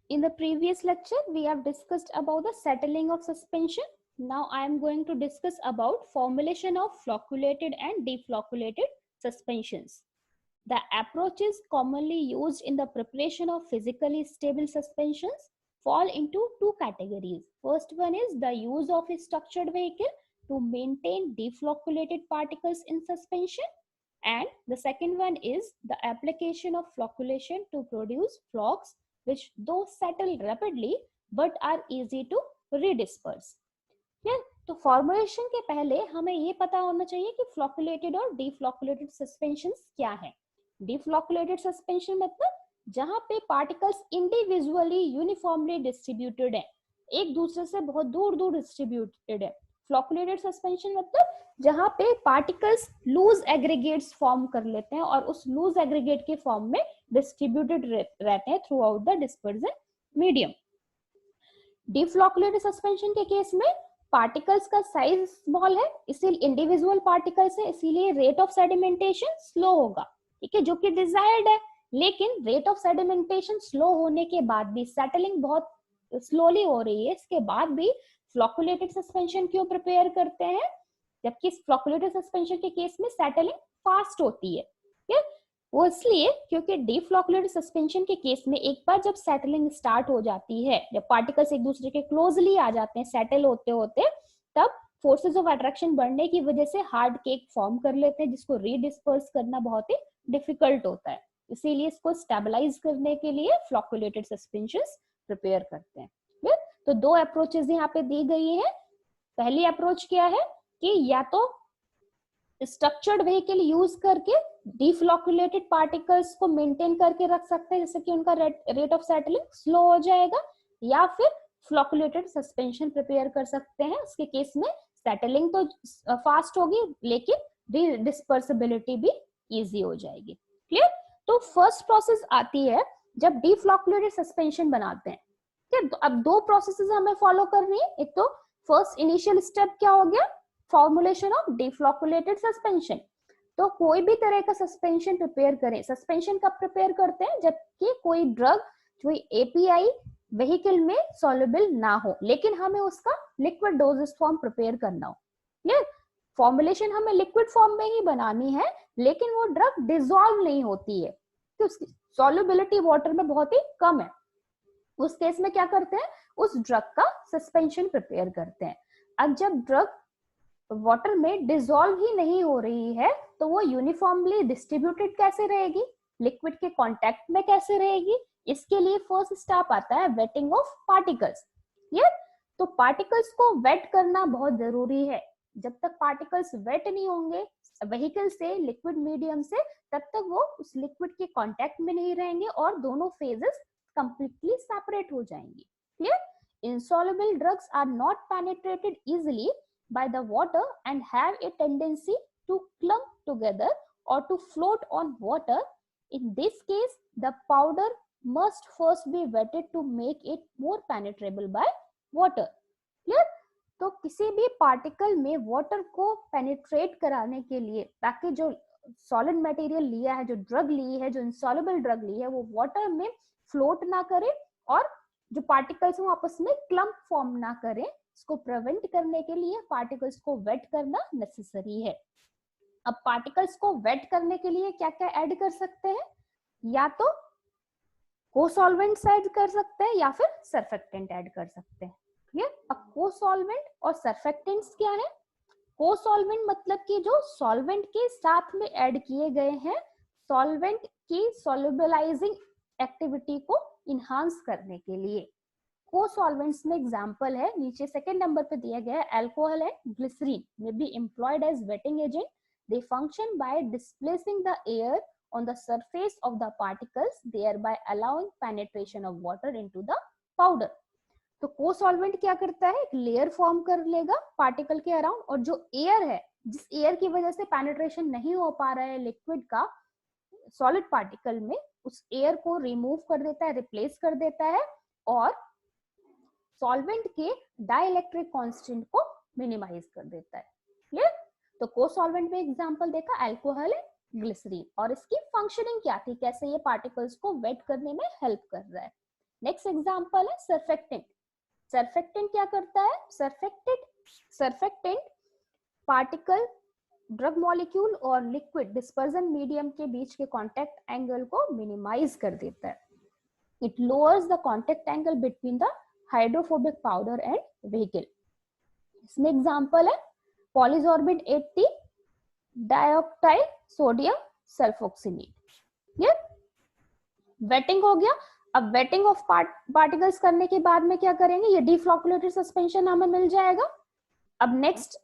In the previous lecture, we have discussed about the settling of suspension. Now I am going to discuss about formulation of flocculated and deflocculated suspensions. The approaches commonly used in the preparation of physically stable suspensions fall into two categories. First one is the use of a structured vehicle to maintain deflocculated particles in suspension, and the second one is the application of flocculation to produce flocks which though settle rapidly but are easy to redisperse. ठीक, तो formulation के पहले हमें ये पता होना चाहिए कि फ्लॉकुलेटेड और डिफ्लॉकुलेटेड सस्पेंशंस क्या है। डिफ्लॉकुलेटेड सस्पेंशन मतलब जहां पे पार्टिकल्स इंडिविजुअली यूनिफॉर्मली डिस्ट्रीब्यूटेड है, एक दूसरे से बहुत दूर दूर डिस्ट्रीब्यूटेड है। फ्लॉकुलेटेड सस्पेंशन मतलब जहां पे पार्टिकल्स लूज एग्रीगेट्स फॉर्म कर लेते हैं और उस लूज एग्रीगेट के फॉर्म में डिस्ट्रीब्यूटेड रहते हैं throughout the dispersion medium. Deflocculated suspension के केस में पार्टिकल्स का साइज स्मॉल है, इसीलिए इंडिविजुअल पार्टिकल्स है, इसीलिए रेट ऑफ सेडिमेंटेशन स्लो होगा, ठीक है, जो कि डिजायर्ड है। लेकिन रेट ऑफ सेडिमेंटेशन स्लो होने के बाद भी सेटलिंग बहुत स्लोली हो रही है, इसके बाद भी फ्लॉकुलेटेड सस्पेंशन क्यों प्रिपेयर करते हैं, जबकि फ्लॉकुलेटेड सस्पेंशन के केस में सेटलिंग फास्ट होती है। ठीक है, वो इसलिए क्योंकि डिफ्लॉकुलेटेड सस्पेंशन के केस में एक बार जब सेटलिंग स्टार्ट हो जाती है, जब पार्टिकल्स एक दूसरे के क्लोजली आ जाते हैं सेटल होते होते, तब फोर्सेस ऑफ अट्रैक्शन बढ़ने की वजह से हार्ड केक फॉर्म कर लेते हैं, जिसको रीडिस्पर्स करना बहुत ही डिफिकल्ट होता है। इसीलिए इसको स्टेबलाइज करने के लिए फ्लॉकुलेटेड सस्पेंशंस प्रिपेयर करते हैं। तो दो अप्रोचेस यहाँ पे दी गई है। पहली अप्रोच क्या है कि या तो स्ट्रक्चर्ड व्हीकल यूज करके डिफ्लॉकुलेटेड पार्टिकल्स को मेंटेन करके रख सकते हैं, जैसे कि उनका रेट ऑफ सेटलिंग स्लो हो जाएगा, या फिर फ्लॉकुलेटेड सस्पेंशन प्रिपेयर कर सकते हैं। उसके केस में सेटलिंग तो फास्ट होगी लेकिन डिस्पर्सिबिलिटी भी इजी हो जाएगी। क्लियर? तो फर्स्ट प्रोसेस आती है जब डिफ्लॉकुलेटेड सस्पेंशन बनाते हैं। ठीक, तो अब दो प्रोसेसेस हमें फॉलो करनी है। एक तो फर्स्ट इनिशियल स्टेप क्या हो गया, फॉर्मुलेशन ऑफ डिफ्लॉकुलेटेड सस्पेंशन। तो कोई भी तरह का सस्पेंशन प्रिपेयर करें, सस्पेंशन कब प्रिपेयर करते हैं, जबकि कोई ड्रग कोई एपीआई व्हीकल में सॉल्युबल ना हो, लेकिन हमें उसका लिक्विड डोजेस फॉर्म प्रिपेयर करना हो। ये फॉर्मुलेशन हमें लिक्विड फॉर्म में ही बनानी है, लेकिन वो ड्रग डिसॉल्व नहीं होती है, तो उसकी सॉल्युबिलिटी वाटर में बहुत ही कम है। उस केस में क्या करते हैं, उस ड्रग का सस्पेंशन प्रिपेयर करते हैं। अब जब ड्रग वाटर में डिसॉल्व ही नहीं हो रही है, तो वो यूनिफॉर्मली डिस्ट्रीब्यूटेड कैसे रहेगी, लिक्विड के कांटेक्ट में कैसे रहेगी। इसके लिए फर्स्ट स्टेप आता है वेटिंग ऑफ पार्टिकल्स। ये तो पार्टिकल्स को वेट करना बहुत जरूरी है। जब तक पार्टिकल्स वेट नहीं होंगे व्हीकल से लिक्विड मीडियम से, तब तक वो उस लिक्विड के कांटेक्ट में नहीं रहेंगे और दोनों फेजेस completely separate हो जाएंगी। Clear? Insoluble drugs are not penetrated easily by the water and have a tendency to clump together or to float on water. In this case, the powder must first be wetted to make it more penetrable by water. Clear? तो किसी भी particle में water को penetrate कराने के लिए, ताकि जो सॉलिड मटेरियल लिया है, जो ड्रग ली है, जो इंसॉल्युबल ड्रग ली है, वो वाटर में फ्लोट ना करे और जो पार्टिकल्स वो आपस में क्लम्प फॉर्म ना करें, इसको प्रिवेंट करने के लिए पार्टिकल्स को वेट करना नेसेसरी है। अब पार्टिकल्स को वेट करने के लिए क्या क्या ऐड कर सकते हैं, या तो कोसॉल्वेंट्स ऐड कर सकते हैं या फिर सर्फेक्टेंट ऐड कर सकते हैं। क्लियर? अब कोसॉल्वेंट और सर्फेक्टेंट्स क्या है, कोसॉल्वेंट मतलब कि जो सॉल्वेंट के साथ में ऐड किए गए हैं सॉल्वेंट की सोल्यूबलाइजिंग एक्टिविटी को इनहांस करने के लिए। को-सॉल्वेंट्स में एग्जांपल है, नीचे सेकंड नंबर पे दिया गया है, alcohol and glycerine may be employed as wetting agent. They function by displacing the air on the surface of the particles, thereby allowing penetration of water into the powder. तो को-सॉल्वेंट क्या करता है, एक layer form कर लेगा particle के around, और जो एयर है, जिस एयर की वजह से पेनिट्रेशन नहीं हो पा रहा है लिक्विड का सॉलिड पार्टिकल में, उस एयर को रिमूव कर देता है, रिप्लेस कर देता है, और सॉल्वेंट के डाइलेक्ट्रिक कांस्टेंट को मिनिमाइज कर देता है। क्लियर? तो को-सॉल्वेंट में एग्जांपल देखा अल्कोहल है ग्लिसरीन, और इसकी फंक्शनिंग क्या थी, कैसे ये पार्टिकल्स को वेट करने में हेल्प कर रहा है। नेक्स्ट एग्जांपल है सर्फेक्टेंट। सर्फेक्टेंट क्या करता है, सर्फेक्टेंट पार्टिकल ड्रग मॉलिक्यूल और लिक्विड डिस्पर्जन मीडियम के बीच के कांटेक्ट एंगल को मिनिमाइज कर देता है। It lowers the contact angle between the hydrophobic powder and vehicle. इसमें एग्जांपल है पॉलीसॉर्बिड 80 डाइऑक्टाइल सोडियम सल्फोक्सिलेट। क्लियर, वेटिंग हो गया। अब वेटिंग ऑफ पार्टिकल्स करने के बाद में क्या करेंगे, ये डीफ्लॉकुलेटेड सस्पेंशन हमें मिल जाएगा। अब नेक्स्ट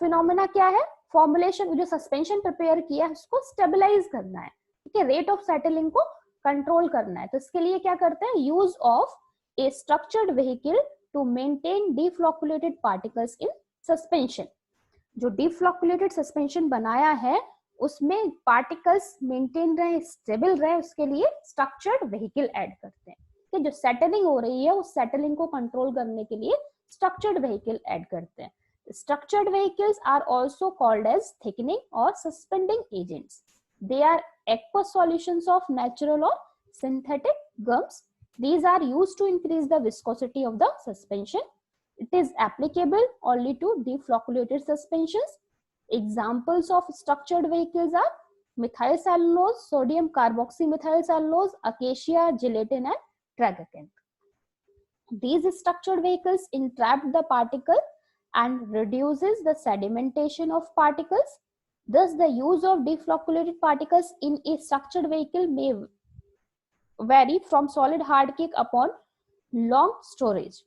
फिनोमेना क्या है, फॉर्मुलेशन, जो सस्पेंशन प्रिपेयर किया है उसको स्टेबलाइज करना है, ठीक है, रेट ऑफ सेटलिंग को कंट्रोल करना है। तो इसके लिए क्या करते हैं, use of a structured vehicle to maintain deflocculated particles in suspension. जो डीफ्लॉकुलेटेड सस्पेंशन बनाया है उसमें पार्टिकल्स मेंटेन रहे, स्टेबल रहे, उसके लिए स्ट्रक्चर्ड व्हीकल ऐड करते हैं। कि जो सेटलिंग हो रही है उस सेटलिंग को कंट्रोल करने के लिए स्ट्रक्चर्ड व्हीकल ऐड करते हैं। Structured vehicles are also called as thickening or suspending agents. They are aqueous solutions of natural or synthetic gums. These are used to increase the viscosity of the suspension. It is applicable only to deflocculated suspensions. Examples of structured vehicles are methyl cellulose, sodium carboxymethyl cellulose, acacia, gelatin, and tragacanth. These structured vehicles entrap the particle and reduces the sedimentation of particles. Thus, the use of deflocculated particles in a structured vehicle may vary from solid hard cake upon long storage.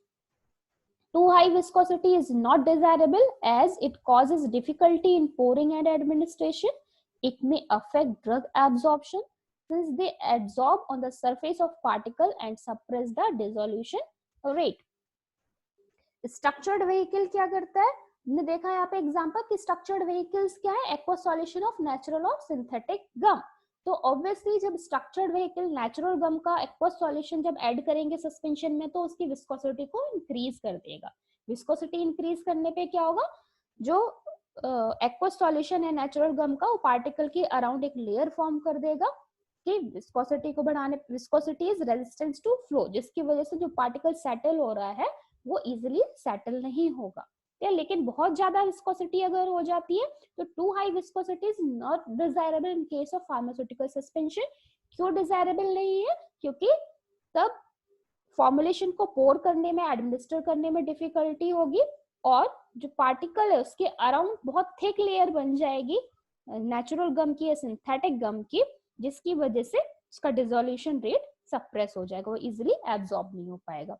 Too high viscosity is not desirable as it causes difficulty in pouring and administration. It may affect drug absorption since they absorb on the surface of particle and suppress the dissolution rate. Structured vehicle क्या करता है, हमने देखा यहाँ पे example कि structured vehicles क्या है, एक्वस सॉल्यूशन ऑफ नेचुरल और सिंथेटिक गम। तो ऑब्वियसली जब स्ट्रक्चर्ड व्हीकल नेचुरल गम का एक्वस सॉल्यूशन जब ऐड करेंगे सस्पेंशन में तो उसकी विस्कोसिटी को इंक्रीज कर देगा। विस्कोसिटी इंक्रीज करने पे क्या होगा, जो एक्वस सॉल्यूशन है नेचुरल गम का वो पार्टिकल के अराउंड एक लेयर फॉर्म कर देगा कि विस्कोसिटी को बढ़ाने, viscosity is resistance to flow, जिसकी वजह से जो पार्टिकल सेटल हो रहा है वो इजिली सेटल नहीं होगा। लेकिन बहुत ज्यादा विस्कोसिटी अगर हो जाती है तो too high viscosity is not desirable in case of pharmaceutical suspension. क्यों डिजायरेबल नहीं है, क्योंकि तब फॉर्मुलेशन को पोर करने में, एडमिनिस्टर करने में डिफिकल्टी होगी और जो पार्टिकल है उसके अराउंड बहुत थिक लेयर बन जाएगी नेचुरल गम की या सिंथेटिक गम की, जिसकी वजह से उसका डिसोल्यूशन रेट सप्रेस हो जाएगा, वो इजिली एब्जॉर्ब नहीं हो पाएगा।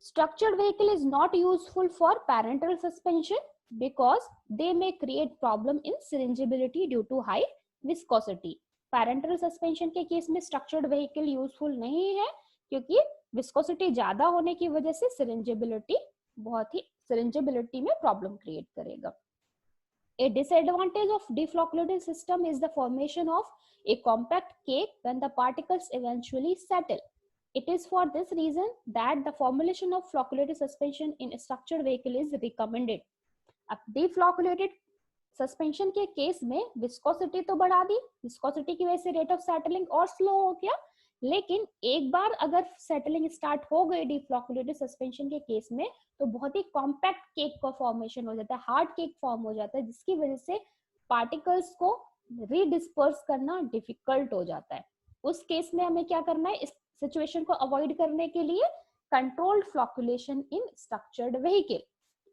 Structured vehicle is not useful for parenteral suspension because they may create problem in syringeability due to high viscosity. Parenteral suspension के केस में structured vehicle useful नहीं है क्योंकि viscosity ज्यादा होने की वजह से syringeability में problem create करेगा। A disadvantage of deflocculated system is the formation of a compact cake when the particles eventually settle. It is for this reason that the formulation of flocculated suspension in a structured vehicle is recommended. अब deflocculated suspension के case में viscosity तो बढ़ा दी, viscosity की वजह से rate of settling और slow हो गया, लेकिन एक बार अगर settling start हो गई deflocculated suspension के केस में तो बहुत ही compact cake का formation हो जाता है, hard cake form हो जाता है, जिसकी वजह से particles को redisperse करना difficult हो जाता है। उस केस में हमें क्या करना है, इस सिचुएशन को अवॉइड करने के लिए कंट्रोल्ड फ्लॉकुलेशन इन स्ट्रक्चर्ड व्हीकल।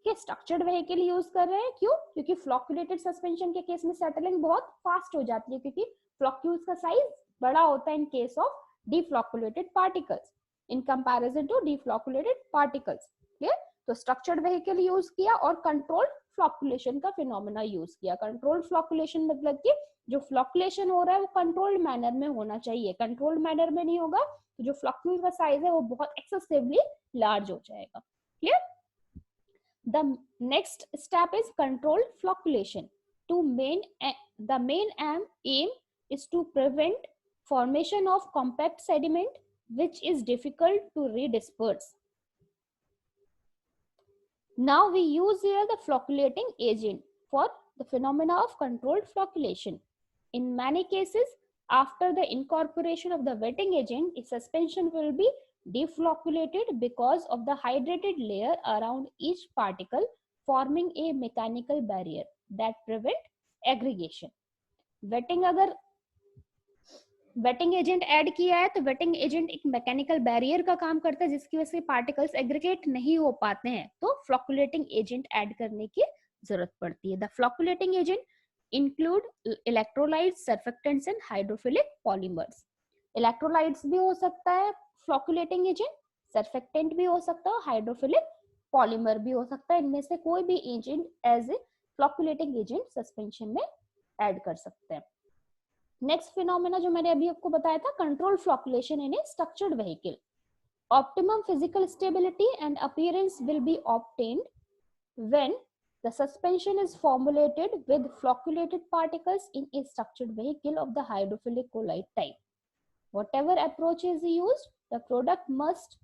के स्ट्रक्चर्ड व्हीकल यूज कर रहे हैं, क्यों, क्योंकि फ्लॉकुलेटेड सस्पेंशन के केस में सेटलिंग बहुत फास्ट हो जाती है क्योंकि फ्लॉक्यूल्स का साइज बड़ा होता है in case of deflocculated particles in comparison to deflocculated particles. Clear, तो स्ट्रक्चर्ड व्हीकल यूज किया और कंट्रोल्ड फ्लॉकुलेशन का फिनोमेना यूज किया। कंट्रोल्ड फ्लॉकुलेशन मतलब कि जो फ्लॉकुलेशन हो रहा है वो कंट्रोल्ड मैनर में होना चाहिए, कंट्रोल्ड मैनर में नहीं होगा तो जो फ्लॉक्यूल का साइज है वो बहुत एक्सेसिवली लार्ज हो जाएगा। Clear, the next step is controlled flocculation. The main aim is to prevent formation of compact sediment which is difficult to redisperse. Now we use here the flocculating agent for the phenomena of controlled flocculation. In many cases, after the incorporation of the wetting agent, a suspension will be deflocculated because of the hydrated layer around each particle, forming a mechanical barrier that prevent aggregation. Waiting अगर waiting agent add किया है तो waiting agent एक mechanical barrier का काम करता है जिसकी वजह से पार्टिकल्स एग्रीगेट नहीं हो पाते हैं, तो फ्लोकुलेटिंग एजेंट ऐड करने की जरूरत पड़ती है. The फ्लोकुलेटिंग agent include electrolytes, surfactants and hydrophilic polymers. Electrolytes भी हो सकता है फ्लोकुलेटिंग एजेंट, सर्फेक्टेंट भी हो सकता है, हाइड्रोफिलिक पॉलीमर भी हो सकता है. इनमें से कोई भी agent as a flocculating agent suspension में ऐड कर सकते हैं. नेक्स्ट फिनोमेना जो मैंने अभी आपको बताया था, control flocculation in A structured vehicle. Optimum physical stability and appearance will be obtained when the suspension is formulated with flocculated particles in a structured vehicle of the hydrophilic colloid type. Whatever approach is used, the product must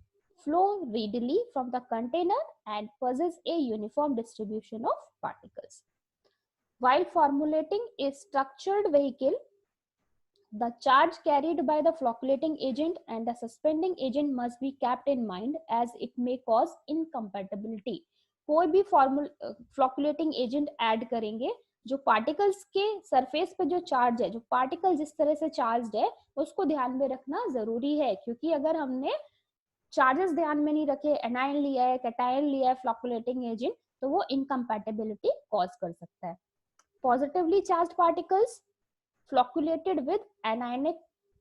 flow readily from the container and possess a uniform distribution of particles. While formulating a structured vehicle, the charge carried by the flocculating agent and the suspending agent must be kept in mind as it may cause incompatibility. कोई भी फ्लोकुलेटिंग agent add करेंगे, जो particles के surface पे जो charge है, जो particle जिस तरह से चार्ज्ड है उसको ध्यान में रखना जरूरी है, क्योंकि अगर हमने चार्जेस ध्यान में नहीं रखे, एनायन लिया है, कैटायन लिया है फ्लोकुलेटिंग एजेंट, तो वो इनकम्पैटिबिलिटी कॉज कर सकता है. Positively charged particles flocculated with anionic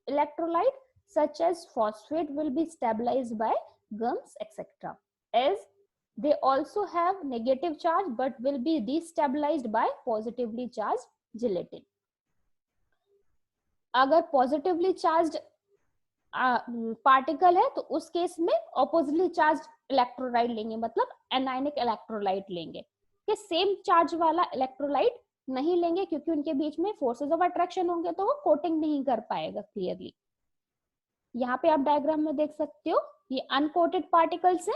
electrolyte such as phosphate will be stabilized by gums etc. as they also have negative charge but will be destabilized by positively charged gelatin. अगर positively charged particle है तो उस case में oppositely charged electrolyte लेंगे, मतलब anionic electrolyte लेंगे. कि same charge वाला इलेक्ट्रोलाइट नहीं लेंगे क्योंकि उनके बीच में फोर्सेस ऑफ अट्रैक्शन होंगे तो वो कोटिंग नहीं कर पाएगा क्लियरली. यहाँ पे आप डायग्राम में देख सकते हो, ये अनकोटेड पार्टिकल्स है,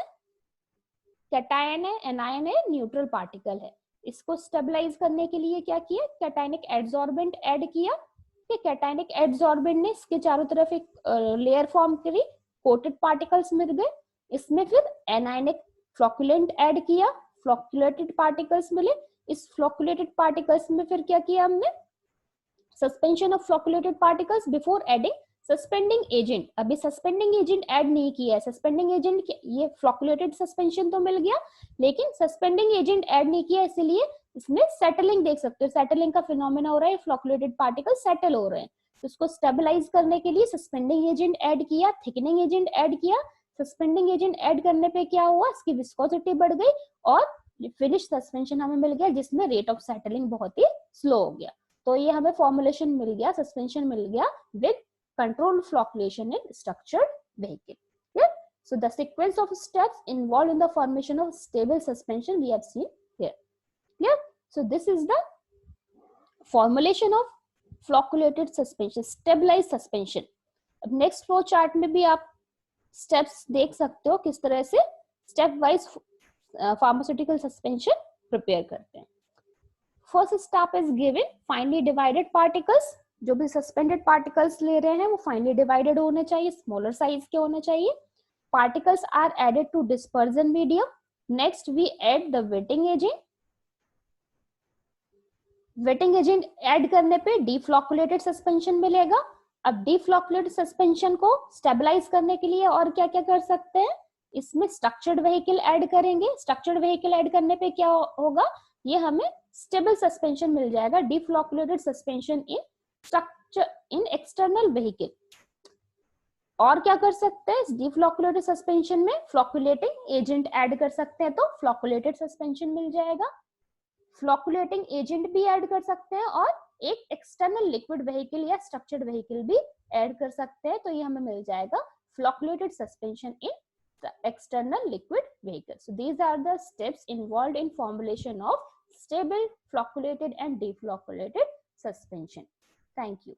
कैटायन है, एनायन है, न्यूट्रल पार्टिकल है. इसको स्टेबलाइज करने के लिए क्या किया, कैटायनिक एडसॉर्बेंट ऐड किया. कैटायनिक एडसॉर्बेंट ने इसके चारों तरफ एक लेयर फॉर्म करी, कोटेड पार्टिकल्स मिल गए. इसमें फिर एनायनिक फ्लोकुलेंट ऐड किया, फ्लोकुलेटेड पार्टिकल्स मिले. इस फ्लोकुलेटेड पार्टिकल्स में फिर क्या किया हमने, suspension of flocculated particles before adding suspending agent. अभी सस्पेंडिंग एजेंट ऐड नहीं किया है. सस्पेंडिंग एजेंट, ये फ्लोकुलेटेड सस्पेंशन तो मिल गया लेकिन सस्पेंडिंग एजेंट ऐड नहीं किया, इसलिए इसमें सेटलिंग देख सकते हो, सेटलिंग का फिनोमेना हो रहा है, फ्लोकुलेटेड पार्टिकल सेटल हो रहे हैं. तो इसको स्टेबलाइज करने के लिए सस्पेंडिंग एजेंट ऐड किया, थिकनिंग एजेंट ऐड किया. सस्पेंडिंग एजेंट ऐड करने पे क्या हुआ, इसकी विस्कोसिटी बढ़ गई और फिनिश सस्पेंशन हमें मिल गया जिसमें रेट ऑफ सेटलिंग बहुत ही स्लो हो गया. तो ये हमें फॉर्मुलेशन मिल गया, सस्पेंशन मिल गया with controlled flocculation in structured vehicle. Yeah? So the sequence of steps involved in the formation of stable suspension we have seen here. Yeah? So this is the formulation of flocculated suspension, stabilized suspension. अब next flow chart में भी आप steps देख सकते हो किस तरह से step wise pharmaceutical suspension prepare करते हैं. First step is given finely divided particles. जो भी सस्पेंडेड पार्टिकल्स ले रहे हैं वो फाइनली डिवाइडेड होने चाहिए, स्मॉलर साइज के होने चाहिए. Particles are added to dispersion medium. Next we add the wetting agent. Wetting agent add करने पे डीफ्लोकुलेटेड सस्पेंशन मिलेगा. अब डीफ्लोकुलेटेड सस्पेंशन को स्टेबलाइज करने के लिए और क्या क्या कर सकते हैं, इसमें स्ट्रक्चर्ड व्हीकल ऐड करेंगे. स्ट्रक्चर्ड व्हीकल ऐड करने पे क्या होगा, ये हमें स्टेबल सस्पेंशन मिल जाएगा, deflocculated suspension in structure in external vehicle. और क्या कर सकते हैं, डीफ्लोकुलेटेड सस्पेंशन में फ्लोकुलेटिंग एजेंट ऐड कर सकते हैं तो फ्लोकुलेटेड सस्पेंशन मिल जाएगा. फ्लोकुलेटिंग एजेंट भी ऐड कर सकते हैं और एक एक्सटर्नल लिक्विड व्हीकल या स्ट्रक्चर्ड व्हीकल भी ऐड कर सकते हैं, तो ये हमें मिल जाएगा flocculated suspension in external liquid vehicle. So these are the steps involved in formulation of stable, flocculated and deflocculated suspension. Thank you.